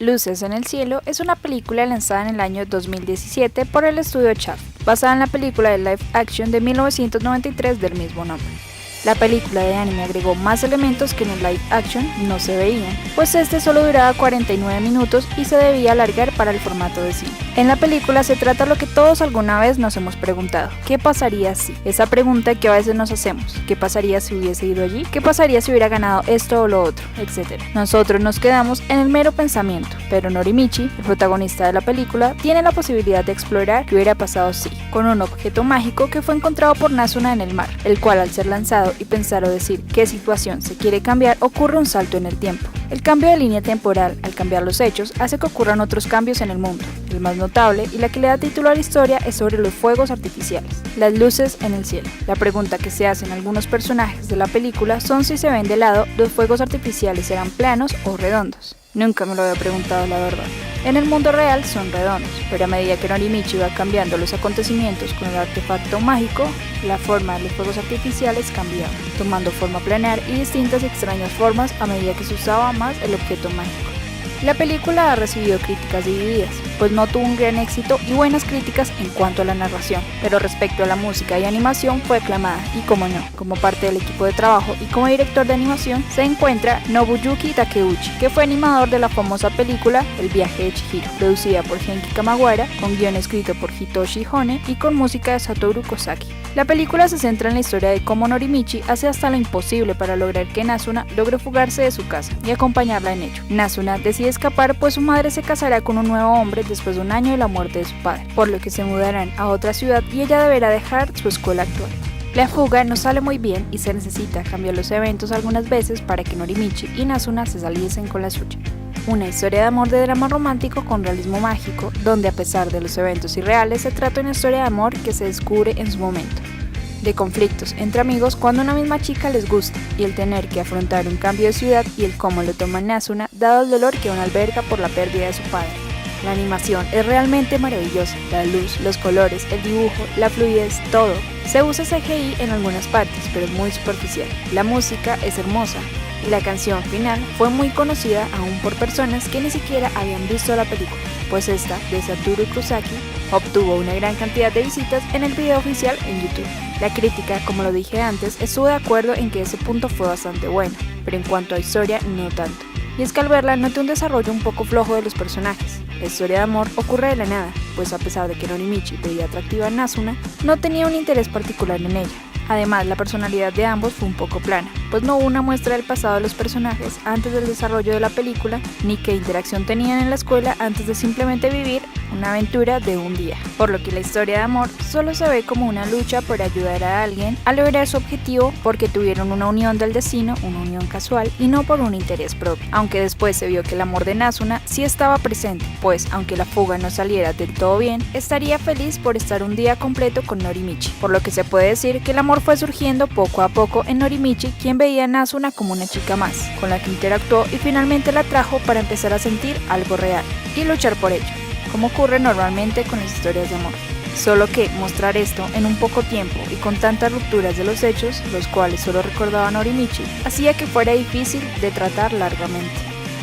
Luces en el cielo es una película lanzada en el año 2017 por el estudio Shaft, basada en la película de live action de 1993 del mismo nombre. La película de anime agregó más elementos que en el live action no se veían, pues este solo duraba 49 minutos y se debía alargar para el formato de cine. En la película se trata lo que todos alguna vez nos hemos preguntado: ¿qué pasaría si? Esa pregunta que a veces nos hacemos: ¿qué pasaría si hubiese ido allí? ¿Qué pasaría si hubiera ganado esto o lo otro? Etcétera. Nosotros nos quedamos en el mero pensamiento, pero Norimichi, el protagonista de la película, tiene la posibilidad de explorar qué hubiera pasado si, con un objeto mágico que fue encontrado por Nazuna en el mar, el cual al ser lanzado y pensar o decir qué situación se quiere cambiar, ocurre un salto en el tiempo. El cambio de línea temporal, al cambiar los hechos, hace que ocurran otros cambios en el mundo. El más notable y la que le da título a la historia es sobre los fuegos artificiales, las luces en el cielo. La pregunta que se hacen algunos personajes de la película son si se ven de lado, los fuegos artificiales serán planos o redondos. Nunca me lo había preguntado, la verdad. En el mundo real son redondos, pero a medida que Norimichi iba cambiando los acontecimientos con el artefacto mágico, la forma de los fuegos artificiales cambiaba, tomando forma planar y distintas y extrañas formas a medida que se usaba más el objeto mágico. La película ha recibido críticas divididas, pues no tuvo un gran éxito y buenas críticas en cuanto a la narración, pero respecto a la música y animación fue aclamada, y como no, como parte del equipo de trabajo y como director de animación se encuentra Nobuyuki Takeuchi, que fue animador de la famosa película El viaje de Chihiro, producida por Genki Kamawara, con guion escrito por Hitoshi Hone y con música de Satoru Kosaki. La película se centra en la historia de cómo Norimichi hace hasta lo imposible para lograr que Nazuna logre fugarse de su casa y acompañarla en ello. Nazuna decide escapar, pues su madre se casará con un nuevo hombre después de un año de la muerte de su padre, por lo que se mudarán a otra ciudad y ella deberá dejar su escuela actual. La fuga no sale muy bien y se necesita cambiar los eventos algunas veces para que Norimichi y Nazuna se saliesen con la suya. Una historia de amor de drama romántico con realismo mágico, donde a pesar de los eventos irreales se trata de una historia de amor que se descubre en su momento. De conflictos entre amigos cuando una misma chica les gusta, y el tener que afrontar un cambio de ciudad y el cómo lo toma Nazuna dado el dolor que aún alberga por la pérdida de su padre. La animación es realmente maravillosa, la luz, los colores, el dibujo, la fluidez, todo. Se usa CGI en algunas partes, pero es muy superficial. La música es hermosa, y la canción final fue muy conocida aún por personas que ni siquiera habían visto la película, pues esta, de Satoru Kosaki, obtuvo una gran cantidad de visitas en el video oficial en YouTube. La crítica, como lo dije antes, estuvo de acuerdo en que ese punto fue bastante bueno, pero en cuanto a historia no tanto. Y es que al verla noté un desarrollo un poco flojo de los personajes. La historia de amor ocurre de la nada, pues a pesar de que Norimichi veía atractiva a Nazuna, no tenía un interés particular en ella. Además, la personalidad de ambos fue un poco plana, pues no hubo una muestra del pasado de los personajes antes del desarrollo de la película, ni qué interacción tenían en la escuela antes de simplemente vivir una aventura de un día, por lo que la historia de amor solo se ve como una lucha por ayudar a alguien a lograr su objetivo porque tuvieron una unión del destino, una unión casual y no por un interés propio, aunque después se vio que el amor de Nazuna sí estaba presente, pues aunque la fuga no saliera del todo bien, estaría feliz por estar un día completo con Norimichi, por lo que se puede decir que el amor fue surgiendo poco a poco en Norimichi, quien veía a Nazuna como una chica más, con la que interactuó y finalmente la atrajo para empezar a sentir algo real y luchar por ello, como ocurre normalmente con las historias de amor. Solo que mostrar esto en un poco tiempo y con tantas rupturas de los hechos, los cuales solo recordaban a Norimichi, hacía que fuera difícil de tratar largamente.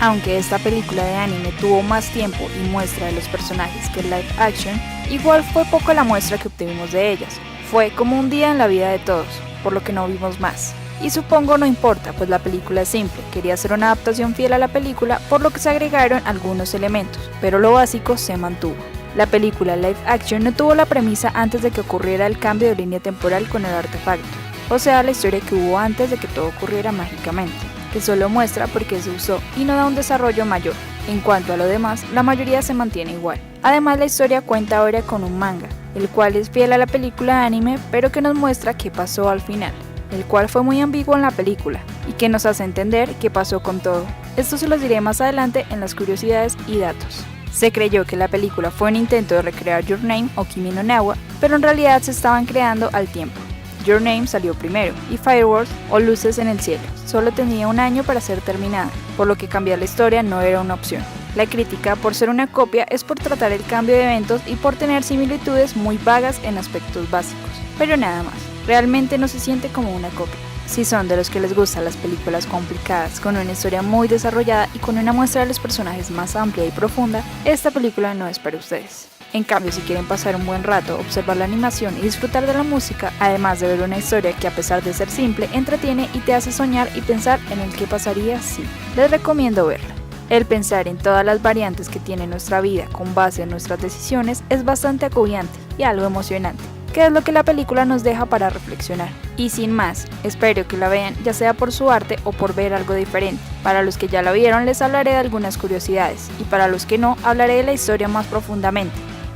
Aunque esta película de anime tuvo más tiempo y muestra de los personajes que el live action, igual fue poco la muestra que obtuvimos de ellas. Fue como un día en la vida de todos, por lo que no vimos más. Y supongo no importa, pues la película es simple, quería hacer una adaptación fiel a la película, por lo que se agregaron algunos elementos, pero lo básico se mantuvo. La película live action no tuvo la premisa antes de que ocurriera el cambio de línea temporal con el artefacto, o sea, la historia que hubo antes de que todo ocurriera mágicamente, que solo muestra por qué se usó y no da un desarrollo mayor. En cuanto a lo demás, la mayoría se mantiene igual. Además, la historia cuenta ahora con un manga, el cual es fiel a la película de anime, pero que nos muestra qué pasó al final, el cual fue muy ambiguo en la película, y que nos hace entender qué pasó con todo. Esto se los diré más adelante en las curiosidades y datos. Se creyó que la película fue un intento de recrear Your Name o Kimi no Na wa, pero en realidad se estaban creando al tiempo. Your Name salió primero, y Fireworks o Luces en el cielo solo tenía un año para ser terminada, por lo que cambiar la historia no era una opción. La crítica por ser una copia es por tratar el cambio de eventos y por tener similitudes muy vagas en aspectos básicos, pero nada más. Realmente no se siente como una copia. Si son de los que les gustan las películas complicadas, con una historia muy desarrollada y con una muestra de los personajes más amplia y profunda, esta película no es para ustedes. En cambio, si quieren pasar un buen rato, observar la animación y disfrutar de la música, además de ver una historia que a pesar de ser simple, entretiene y te hace soñar y pensar en el que pasaría si, les recomiendo verla. El pensar en todas las variantes que tiene nuestra vida con base en nuestras decisiones es bastante agobiante y algo emocionante, que es lo que la película nos deja para reflexionar. Y sin más, espero que la vean ya sea por su arte o por ver algo diferente. Para los que ya la vieron les hablaré de algunas curiosidades y para los que no hablaré de la historia más profundamente.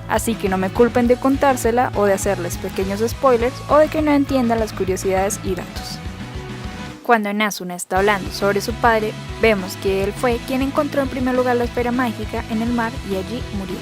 Así que no me culpen de contársela o de hacerles pequeños spoilers o de que no entiendan las curiosidades y datos. Cuando Nazuna está hablando sobre su padre, vemos que él fue quien encontró en primer lugar la esfera mágica en el mar y allí murió.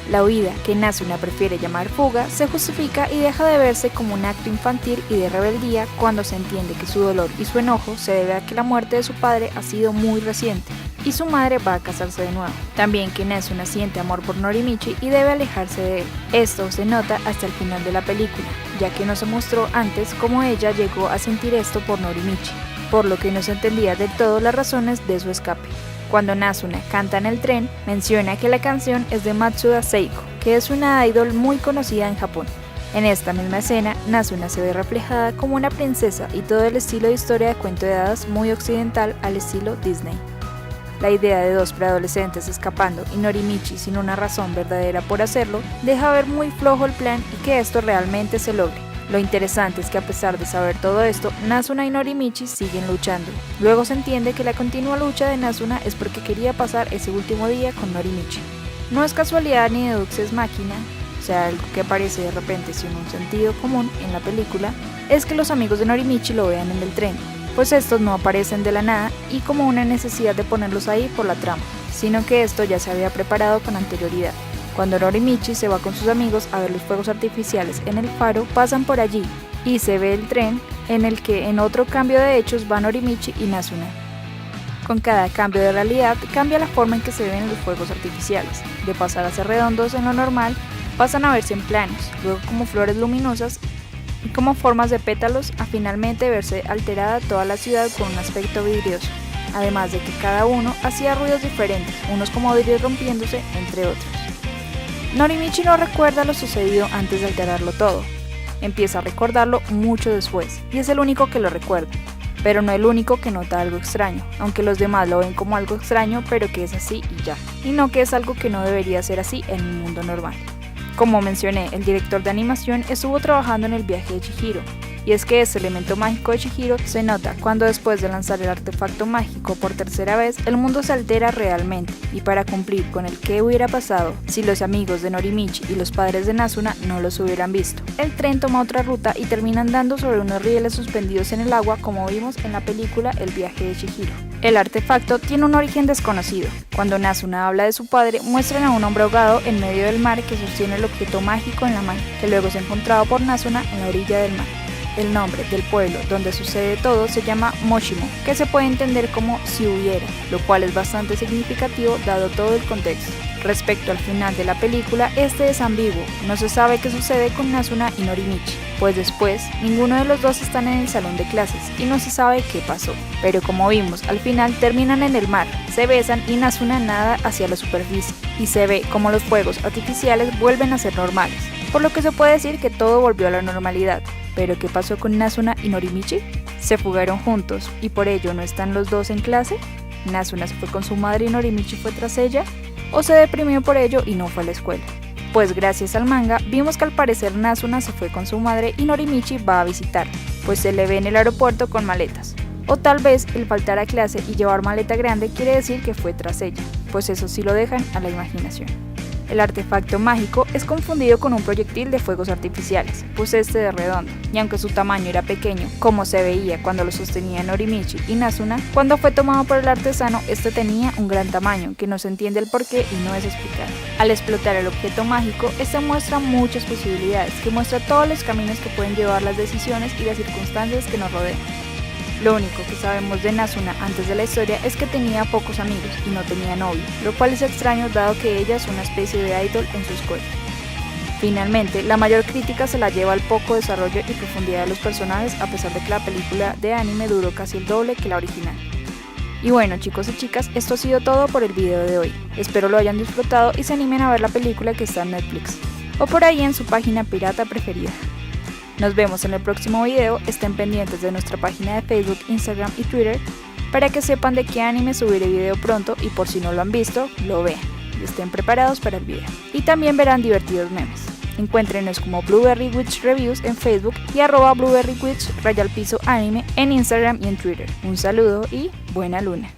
La huida, que Nazuna prefiere llamar fuga, se justifica y deja de verse como un acto infantil y de rebeldía cuando se entiende que su dolor y su enojo se debe a que la muerte de su padre ha sido muy reciente y su madre va a casarse de nuevo. También que Nazuna siente amor por Norimichi y debe alejarse de él. Esto se nota hasta el final de la película, ya que no se mostró antes cómo ella llegó a sentir esto por Norimichi, por lo que no se entendía del todo las razones de su escape. Cuando Nazuna canta en el tren, menciona que la canción es de Matsuda Seiko, que es una idol muy conocida en Japón. En esta misma escena, Nazuna se ve reflejada como una princesa y todo el estilo de historia de cuento de hadas muy occidental al estilo Disney. La idea de dos preadolescentes escapando y Norimichi sin una razón verdadera por hacerlo, deja ver muy flojo el plan y que esto realmente se logre. Lo interesante es que a pesar de saber todo esto, Nazuna y Norimichi siguen luchando. Luego se entiende que la continua lucha de Nazuna es porque quería pasar ese último día con Norimichi. No es casualidad ni deducción ex machina, o sea, algo que aparece de repente sin un sentido común en la película, es que los amigos de Norimichi lo vean en el tren, pues estos no aparecen de la nada y como una necesidad de ponerlos ahí por la trama, sino que esto ya se había preparado con anterioridad. Cuando Norimichi se va con sus amigos a ver los fuegos artificiales en el faro, pasan por allí y se ve el tren en el que en otro cambio de hechos van Norimichi y Nazuna. Con cada cambio de realidad cambia la forma en que se ven los fuegos artificiales. De pasar a ser redondos en lo normal, pasan a verse en planos, luego como flores luminosas y como formas de pétalos a finalmente verse alterada toda la ciudad con un aspecto vidrioso. Además de que cada uno hacía ruidos diferentes, unos como vidrios rompiéndose, entre otros. Norimichi no recuerda lo sucedido antes de alterarlo todo, empieza a recordarlo mucho después, y es el único que lo recuerda, pero no el único que nota algo extraño, aunque los demás lo ven como algo extraño, pero que es así y ya, y no que es algo que no debería ser así en un mundo normal. Como mencioné, el director de animación estuvo trabajando en el viaje de Chihiro, y es que ese elemento mágico de Chihiro se nota cuando después de lanzar el artefacto mágico por tercera vez, el mundo se altera realmente, y para cumplir con el que hubiera pasado si los amigos de Norimichi y los padres de Nazuna no los hubieran visto. El tren toma otra ruta y termina andando sobre unos rieles suspendidos en el agua como vimos en la película El viaje de Chihiro. El artefacto tiene un origen desconocido. Cuando Nazuna habla de su padre, muestran a un hombre ahogado en medio del mar que sostiene el objeto mágico en la mano, que luego es encontrado por Nazuna en la orilla del mar. El nombre del pueblo donde sucede todo se llama Moshimo, que se puede entender como si hubiera, lo cual es bastante significativo dado todo el contexto. Respecto al final de la película, este es ambiguo, no se sabe qué sucede con Nazuna y Norimichi, pues después ninguno de los dos están en el salón de clases y no se sabe qué pasó. Pero como vimos, al final terminan en el mar, se besan y Nazuna nada hacia la superficie, y se ve como los fuegos artificiales vuelven a ser normales, por lo que se puede decir que todo volvió a la normalidad. ¿Pero qué pasó con Nazuna y Norimichi? ¿Se fugaron juntos y por ello no están los dos en clase? ¿Nazuna se fue con su madre y Norimichi fue tras ella? ¿O se deprimió por ello y no fue a la escuela? Pues gracias al manga vimos que al parecer Nazuna se fue con su madre y Norimichi va a visitar, pues se le ve en el aeropuerto con maletas. O tal vez el faltar a clase y llevar maleta grande quiere decir que fue tras ella, pues eso sí lo dejan a la imaginación. El artefacto mágico es confundido con un proyectil de fuegos artificiales, pues este es redondo, y aunque su tamaño era pequeño, como se veía cuando lo sostenían Norimichi y Nazuna, cuando fue tomado por el artesano, este tenía un gran tamaño, que no se entiende el porqué y no es explicado. Al explotar el objeto mágico, este muestra muchas posibilidades, que muestra todos los caminos que pueden llevar las decisiones y las circunstancias que nos rodean. Lo único que sabemos de Nazuna antes de la historia es que tenía pocos amigos y no tenía novio, lo cual es extraño dado que ella es una especie de idol en su escuela. Finalmente, la mayor crítica se la lleva al poco desarrollo y profundidad de los personajes, a pesar de que la película de anime duró casi el doble que la original. Y bueno, chicos y chicas, esto ha sido todo por el video de hoy. Espero lo hayan disfrutado y se animen a ver la película que está en Netflix, o por ahí en su página pirata preferida. Nos vemos en el próximo video, estén pendientes de nuestra página de Facebook, Instagram y Twitter para que sepan de qué anime subiré video pronto y por si no lo han visto, lo vean y estén preparados para el video. Y también verán divertidos memes. Encuéntrenos como Blueberry Witch Reviews en Facebook y @BlueberryWitch_anime en Instagram y en Twitter. Un saludo y buena luna.